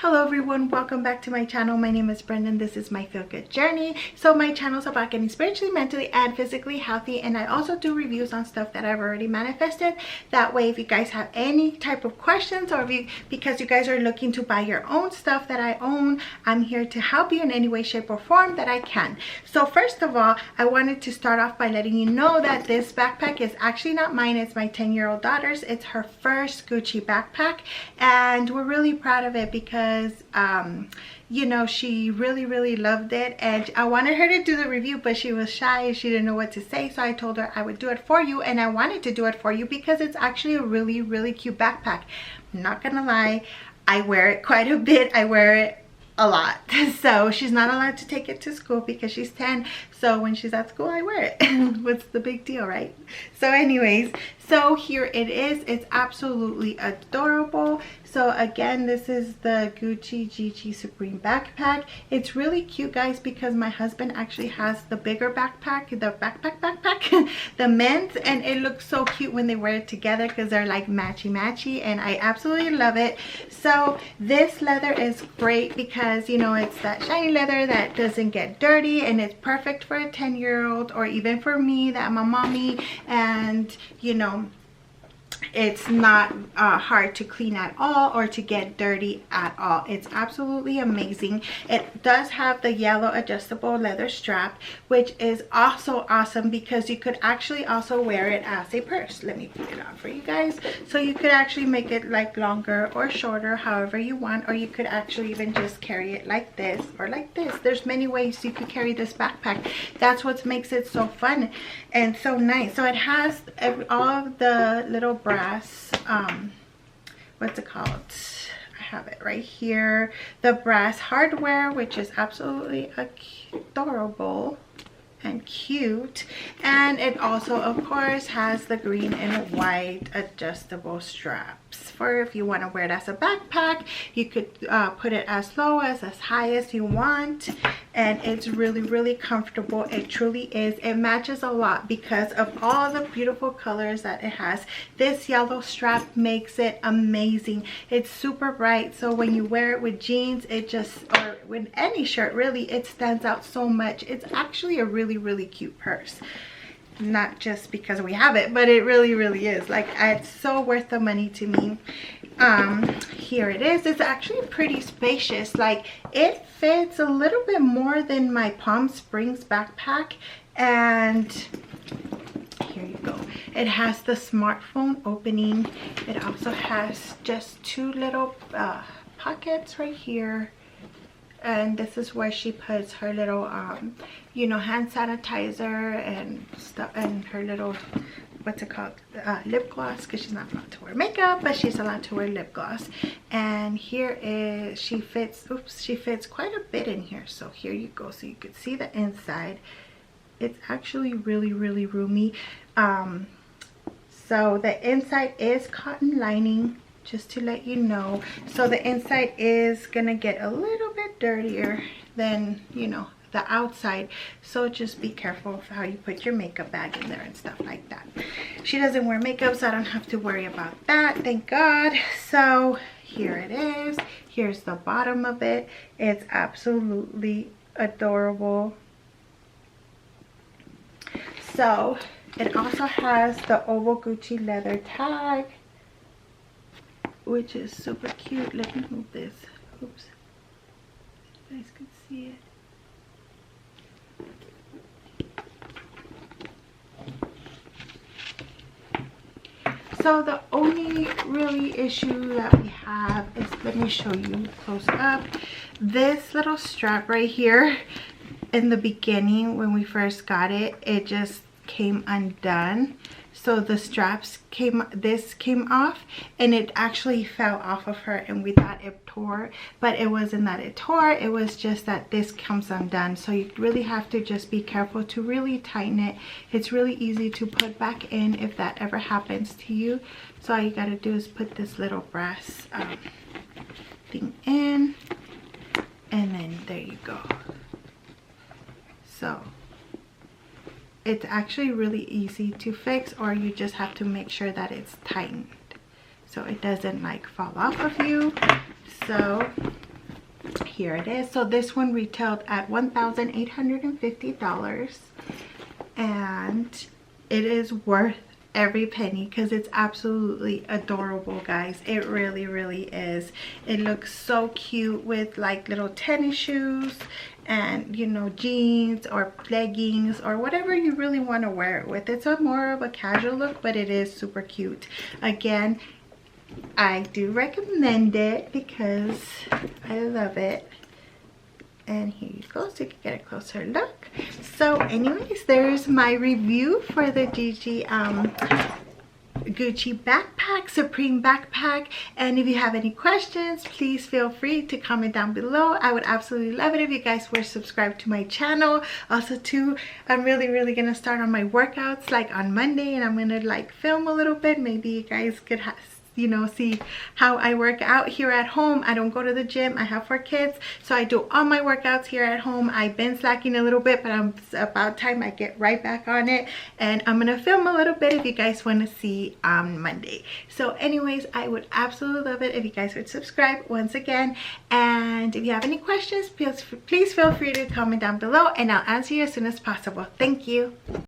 Hello everyone, welcome back to my channel. My name is Brendan. This is my feel good journey. So my channel is about getting spiritually, mentally, and physically healthy, and I also do reviews on stuff that I've already manifested. That way, if you guys have any type of questions, or because you guys are looking to buy your own stuff that I own, I'm here to help you in any way, shape, or form that I can. So first of all, I wanted to start off by letting you know that this backpack is actually not mine. It's my 10-year-old daughter's. It's her first Gucci backpack, and we're really proud of it because you know, she really loved it, and I wanted her to do the review, but she was shy and she didn't know what to say. So I told her I would do it for you, and I wanted to do it for you because it's actually a really cute backpack. I'm not gonna lie, I wear it quite a bit. I wear it a lot. So she's not allowed to take it to school because she's 10. So when she's at school, I wear it. What's the big deal, right? So anyways, so here it is. It's absolutely adorable. So again, this is the Gucci GG Supreme backpack. It's really cute, guys, because my husband actually has the bigger backpack, the backpack, the men's, and it looks so cute when they wear it together because they're like matchy, and I absolutely love it. So this leather is great because, you know, it's that shiny leather that doesn't get dirty, and it's perfect for a 10-year-old, or even for me, that I'm a mommy, and you know, it's not hard to clean at all or to get dirty at all. It's absolutely amazing. It does have the yellow adjustable leather strap, which is also awesome because you could actually also wear it as a purse. Let me put it on for you guys. So you could actually make it like longer or shorter, however you want, or you could actually even just carry it like this or like this. There's many ways you could carry this backpack. That's what makes it so fun and so nice. So it has all of the little brass, what's it called? I have it right here. The brass hardware, which is absolutely adorable and cute, and it also of course has the green and white adjustable straps for if you want to wear it as a backpack. You could put it as low as high as you want, and it's really comfortable. It truly is. It matches a lot because of all the beautiful colors that it has. This yellow strap makes it amazing. It's super bright, so when you wear it with jeans, it just, or with any shirt really, it stands out so much. It's actually a really cute purse. Not just because we have it, but it really is. Like, it's so worth the money to me. Here it is. It's actually pretty spacious. Like, it fits a little bit more than my Palm Springs backpack, and here you go. It has the smartphone opening. It also has just two little pockets right here, and this is where she puts her little you know, hand sanitizer and stuff, and her little, what's it called, lip gloss, because she's not allowed to wear makeup, but she's allowed to wear lip gloss. And here is, she fits quite a bit in here. So here you go. So you could see the inside. It's actually really roomy. So the inside is cotton lining, just to let you know. So the inside is gonna get a little bit dirtier than, you know, the outside, so just be careful of how you put your makeup bag in there and stuff like that. She doesn't wear makeup, so I don't have to worry about that, thank God. So here it is. Here's the bottom of it. It's absolutely adorable. So it also has the oval Gucci leather tag, which is super cute. Let me move this. Oops, you guys can see it. So the only really issue that we have is, let me show you close up, this little strap right here. In the beginning, when we first got it, it just came undone. So the straps came off, and it actually fell off of her, and we thought it tore, but it wasn't that it tore. It was just that this comes undone. So you really have to just be careful to really tighten it. It's really easy to put back in if that ever happens to you. So all you gotta do is put this little brass thing in, and then there you go. So it's actually really easy to fix, or you just have to make sure that it's tightened so it doesn't like fall off of you. So here it is. So this one retailed at $1,850, and it is worth every penny because it's absolutely adorable, guys. It really is. It looks so cute with like little tennis shoes and, you know, jeans or leggings or whatever you really want to wear it with. It's a more of a casual look, but it is super cute. Again, I do recommend it because I love it. And here you go, so you can get a closer look. So anyways, there's my review for the Gucci backpack, Supreme backpack. And if you have any questions, please feel free to comment down below. I would absolutely love it if you guys were subscribed to my channel. Also too, I'm really gonna start on my workouts like on Monday, and I'm gonna like film a little bit. Maybe you guys could you know, see how I work out here at home. I don't go to the gym. I have 4 kids, so I do all my workouts here at home. I've been slacking a little bit, but it's about time I get right back on it, and I'm gonna film a little bit if you guys want to see on Monday. So anyways, I would absolutely love it if you guys would subscribe once again, and if you have any questions, please feel free to comment down below, and I'll answer you as soon as possible. Thank you.